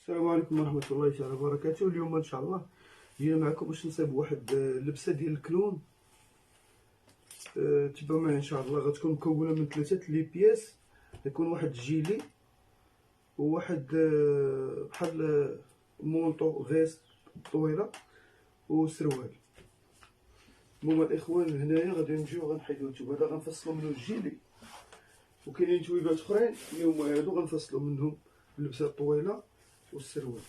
السلام عليكم ورحمة الله تعالى وبركاته. اليوم ان شاء الله جينا معكم باش نصايب واحد اللبسة ديال الكلون. تبعوا معايا ان شاء الله. غتكون مكونة من 3 لي بياس. يكون واحد الجيلي وواحد بحال مونطو فيست طويلة وسروال. المهم الاخوان هنايا غادي نجيو غنحيدو التوب هذا غنفصلو منه الجيلي، وكاينين تويبات اخرين اللي هما هادو غنفصلو منهم اللبسة الطويلة والسروال.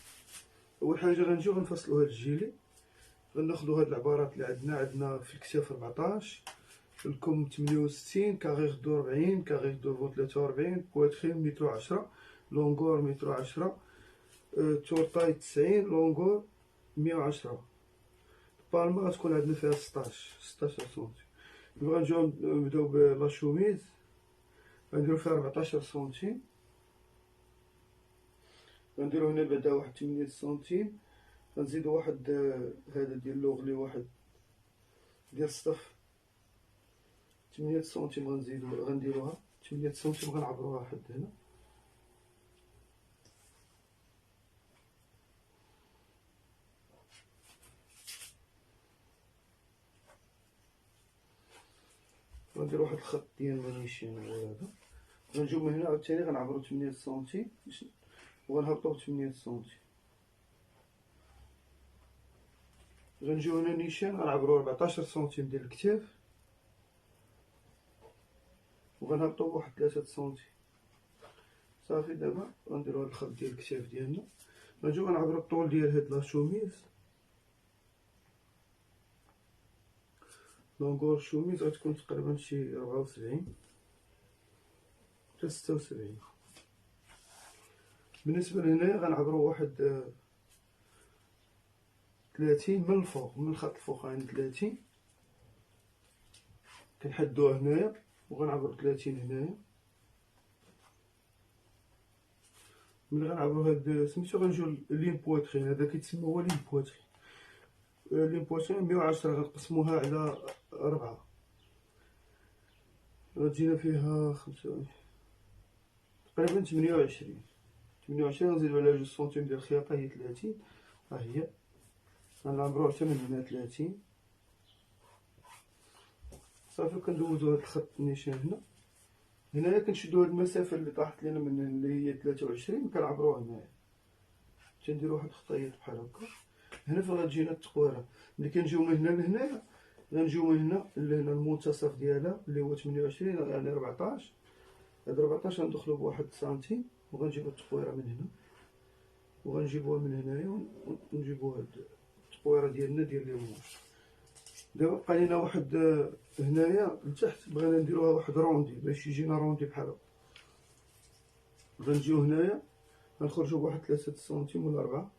اول حاجه غنجيو غنفصلو هاد الجيلي. غناخدو هاد العبارات اللي عندنا في الكتاف 14، الكم 68، كاغي غدو 40، كاغي غدو 43، بواتخين متر 10، لونغور متر 10، تورطاي 90، لونغور 110. البالما غتكون عندنا فيها 16 سنتي. دابا غنجيو نبداو بلا شوميز، غنديرو فيها 14 سنتيم. غنديرو هنا بعدا واحد 8 سنتيم. غنزيدو واحد هذا ديال لوغلي، واحد ديال الصف 8 سنتيم غنديروها 8 سنتيم، غنعبروها حد هنا. غندير واحد الخط ديال مانيشين هو هذا. غنجيو من هنا عاوتاني غنعبرو 8 سنتيم وغنهبطو 8 سنتيم. غنجيو هنا نيشان غنعبرو 14 سنتيم ديال الكتاف وغنهبطو بواحد 3 سنتيم. صافي دابا غنديرو هاد الخط ديال الكتاف ديالنا. غنجيو غنعبرو الطول ديال هاد لاشوميز. لونغور شوميز غتكون تقريبا شي 74 حتى 76. بالنسبه لهنايا غنعبرو واحد 30 من الفوق، من الخط الفوقاني 30 كنحدوه هنايا، وغنعبرو 30 هنايا. ملي غنعبرو هاد سميتو غنجيو لين بواتخين، هذا كيتسمى هو لين بواتخين. لين بواتخين 110 غنقسموها على 4، غتجينا فيها تقريبا 28. غنزيدو على 2 سنتيم ديال الخياطة هي 30. ها هي غنعبروها حتى من هنا 30. صافي كندوزو هاد الخط النيشان هنايا كنشدو هاد المسافة اللي طاحت لينا من اللي هي 23 كنعبروها هنايا. تنديرو واحد الخطيط بحال هكا. هنا فين غتجينا التقويره. ملي كنجيو من هنا لهنايا غنجيو من هنا لهنا المنتصف ديالها اللي هو 28، يعني 14. هاد 14 غندخلو بواحد سنتيم وغنجيبو التقويره من هنا وغنجيبوها من هنايا ونجيبو هاد التقويره ديالنا ديال اليمين. دابا بقى لينا واحد هنايا لتحت بغينا نديروها واحد روندي باش يجينا روندي بحال هكا. غنجيو هنايا غنخرجو بواحد 3 سنتيم ولا 4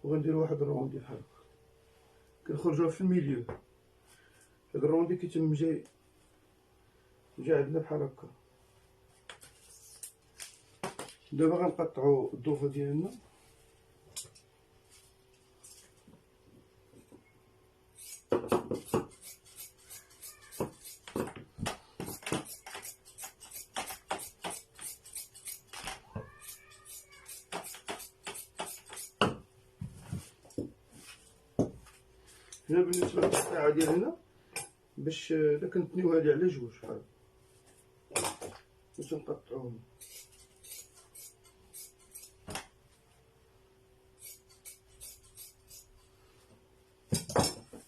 وغنديرو واحد الروندي بحال هكا. كنخرجوها في الميليو. هاد الروندي كيتم جاي عندنا بحال هكا. دابا غنقطعو الضوفه ديالنا. هنا بالنسبه للتقطيعه ديال هنا باش الا كنتنيو هادي على جوج بحال باش نقطعوهم.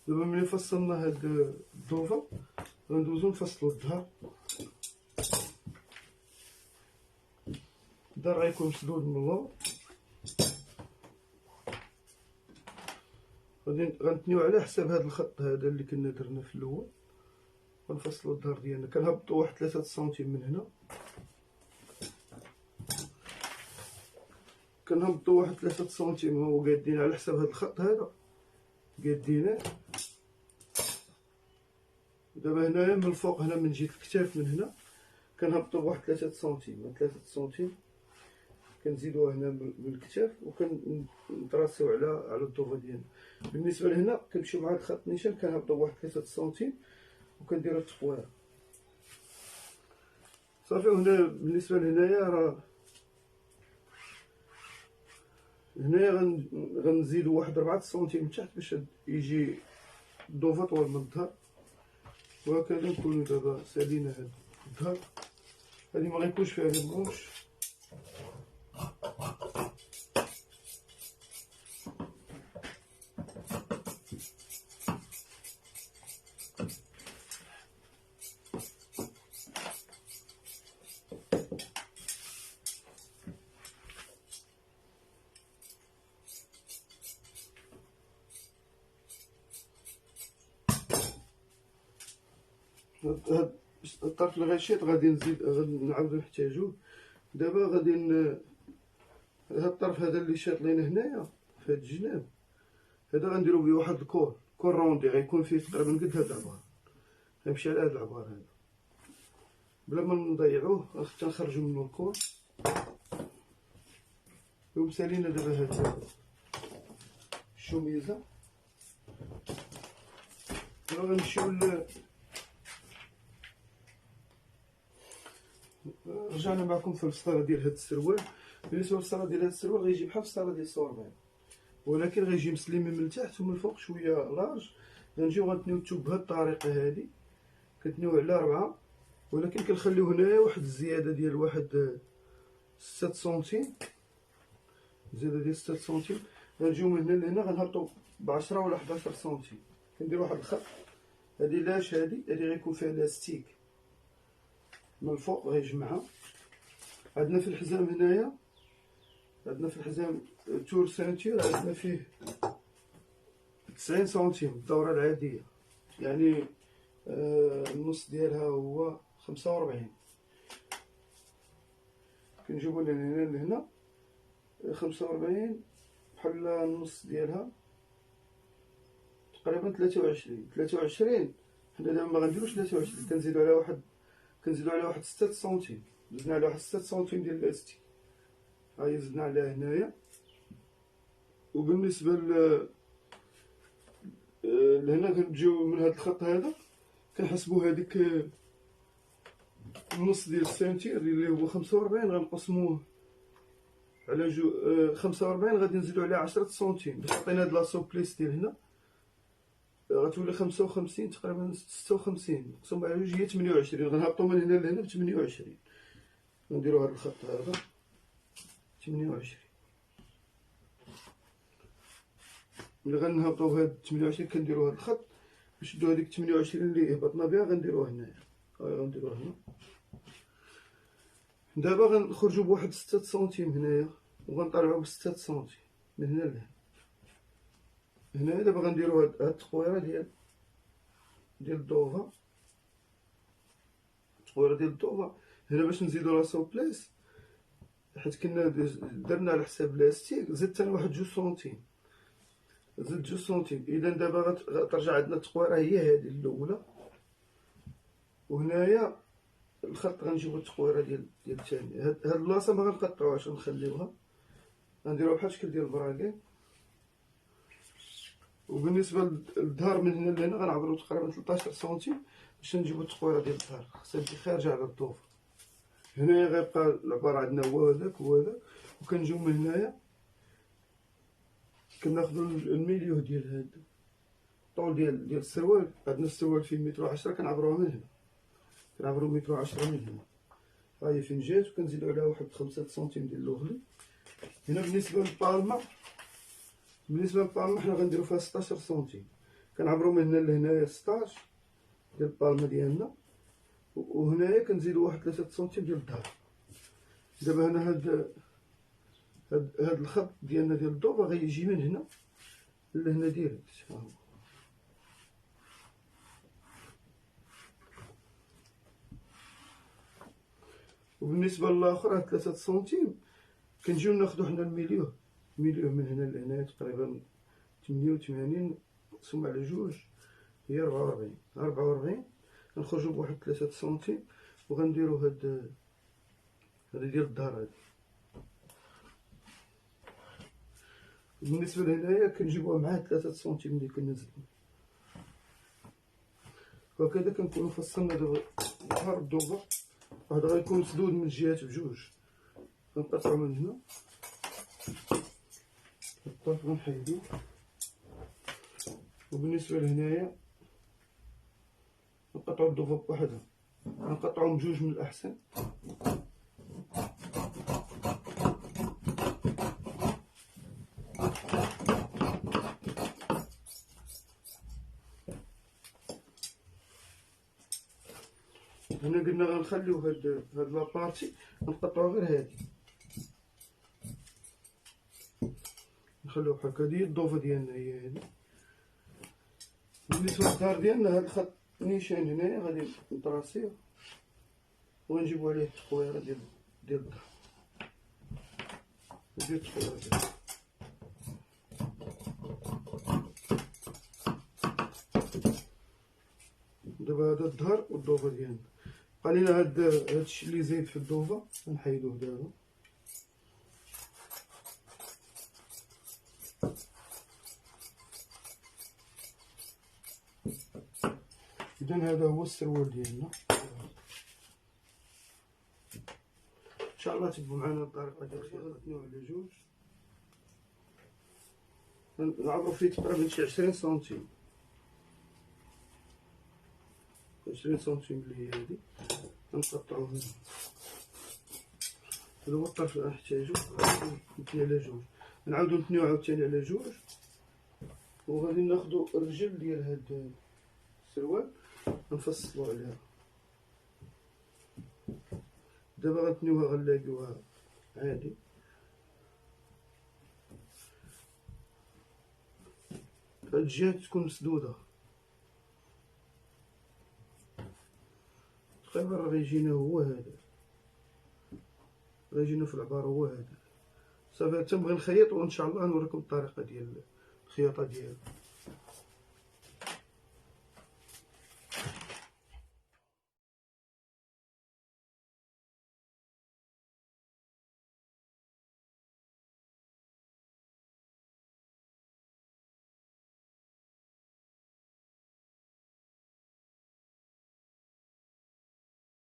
دابا ملي فصلنا هاد الضوفه غندوزو نفصلو الظهر. الظهر غيكون مسدود من اللور. غنتنيو على حساب هاد الخط هذا اللي كنا درنا في الاول. غنفصلو الظهر ديالنا. كنهبطو واحد 3 سنتيم من هنا، كنهبطو واحد 3 سنتيم هو قادين على حساب هاد الخط هذا قادينه. دابا هنايا من الفوق هنا من جهه الكتاف من هنا كنهبطو بواحد 3 سنتيم. من 3 سنتيم كنزيدوها هنا من الكتاف وكنطراسيو على الضوفه ديالنا. بالنسبه لهنا كنمشيو مع الخط نيشان كنهبطو بواحد 3 سنتيم وكنديرو التقويره. صافي. وهنا بالنسبه لهنايا راه هنايا غنزيدو واحد 4 سنتيم تحت باش يجي الضوفة طوال من الظهر. وهكذا نكونو دابا سالينا هاد الظهر. هادي ما غيكونش فيها غير الرمش. هاد الطرف الغشيط غادي نزيد، غادي نعاودو نحتاجوه. دابا غادي هاد الطرف هذا اللي شاط لينا هنايا في هاد الجناب هذا غنديرو بيه واحد الكور روندي، غيكون فيه تقريبا قد هاد العبار، غيمشي على هاد العبار هذا بلا ما نضيعوه. حتى نخرجو منو الكور. ومسالينا دابا هاد الشوميزه. دابا غنمشيو رجعنا معكم في الفصاله ديال هاد السروال. بالنسبه للفصاله ديال هاد السروال غيجي بحال الفصاله ديال الصوربان، ولكن غيجي مسليمي من التحت ومن الفوق شويه لارج. غنجيو غنتنيوتو بهاد الطريقه هادي، كتنيو على 4، ولكن كنخليو هنايا واحد الزياده ديال واحد 6 سنتيم، زياده ديال 6 سنتيم. غنجيو من هنا لهنا غنهبطو ب10 ولا 11 سنتيم. كندير واحد الخط. هادي لاش هادي غيكون فيها لاستيك من الفوق غيجمعها. عندنا في الحزام هنايا، عندنا في الحزام تور سانتير عندنا فيه 90 سنتيم الدورة العادية، يعني النص ديالها هو 45. كنجيبو من هنا لهنا 45 بحال النص ديالها تقريبا 23. حنا دابا ما غنديروش 23، كنزيدو على واحد 6 سنتيم. زدنا على واحد 6 سنتيم ديال الاستيك، هاهي زدنا عليها هنايا. وبالنسبه لهنا كنجيو من هاد الخط هذا كنحسبو هذيك النص ديال السنتير اللي هو 45 غنقسموه على 45 غادي نزيدو عليه 10 سنتيم باش عطينا هاد لاسوبليس ديال هنا. غتولي 55 تقريبا 56 مقسوم على 2 هي 28. غنهبطو من هنا لهنا ب 28. نديرو هاد الخط هذا 28. ملي غنهبطو بهاد 28 كنديرو هاد الخط نشدو هاديك 28 اللي هبطنا بها غنديروها هنايا. هاهي غنديروها هنا. دابا غنخرجو بواحد 6 سنتيم هنايا وغنطلعو ب6 سنتيم من هنا لهنا. هنايا دابا غنديرو هاد التقويره ديال الدوفا. التقويره ديال الدوفا هنا باش نزيدو لاسوبليس، حيت كنا درنا على حساب لاستيك. زدت انا واحد 2 سنتيم، زدت 2 سنتيم. اذا دابا غترجع عندنا التقويره هي هذه الاولى، وهنايا الخط غنجيبو التقويره ديال الثانيه. هاد البلاصه ما غنقطعوهاش، غنخليوها غنديروها بحال الشكل ديال البراكين. وبالنسبه للظهر من هنا لهنا غنعبرو تقريبا 13 سنتيم باش نجيبو التقويره ديال الظهر، خاصها تجي خارجه على الضوفه. هنايا غيبقى العبار عندنا هو هذاك وهذا. وكنجيو من هنايا كناخدو الميليو ديال هاد الطول ديال السروال. عندنا السروال فيه 110، كنعبروها من هنا، كنعبرو 110 من هنا. هاهي فين جات. وكنزيدو عليها واحد 5 سنتيم ديال اللوغلي. هنا بالنسبه للبالمه حنا غنديرو فيها 16 سنتيم. كنعبرو من هنا لهنايا 16 ديال البالمه ديالنا، وهنايا كنزيدو واحد 3 سنتيم ديال الظهر. دابا هنا هاد الخط ديالنا ديال الضوفه غيجي من هنا لهنا ديريكت. ها هو. وبالنسبه للاخر هاد 3 سنتيم كنجيو ناخدو حنا الميليو من هنا لهنا تقريبا 88 مقسوم على 2 هي 44. غنخرجو بواحد 3 سنتيم وغنديرو هاد ديال الظهر هادي. بالنسبه لهنايا كنجيبوها مع 3 سنتيم اللي كنا زدنا. وهكذا كنكونو فصلنا دابا ظهر الضوفه. واحد غيكون مسدود من الجهات بجوج. كنقطعو من هنا الطرف غنحيدو. وبالنسبة لهنايا نقطعو الضوفة بوحدها، نقطعوهم بجوج من الأحسن. هنا قلنا غنخليو هاد لابارتي نقطعو غير هادي، نخليو بحال هكا. هادي الضوفة ديالنا هي هادي. بالنسبة للدار ديالنا هاد الخط نيشان هنايا غادي نطراسيه وغنجيبو عليه التقويره ديال الدار، ندير التقويره ديالو. دابا هذا الظهر والضوفه ديالنا. بقى لينا هادشي اللي زايد في الضوفه غنحيدوه دابا. اذا هذا هو السروال ديالنا. ان شاء الله تبقوا معنا الطريقه ديال الخياطه. غنتنيو على جوج، نعبرو فيه تقريبا شي 20 سنتيم، 20 سنتيم اللي هي هادي غنقطعوه هنا. هذا هو الطرف اللي غنحتاجو، نتني على جوج، نعاودو نتنيو عاوتاني على جوج. وغادي ناخدو الرجل ديال هاد السروال نفصلو عليها. دابا غنتنيوها غنلاقيوها عادي. هاد الجهات تكون مسدودة تقريبا، راه غيجينا هو هذا، غيجينا في العبارة هو هذا. صافي تنبغي نخيط وان شاء الله نوريكم الطريقة ديال الخياطة ديالو.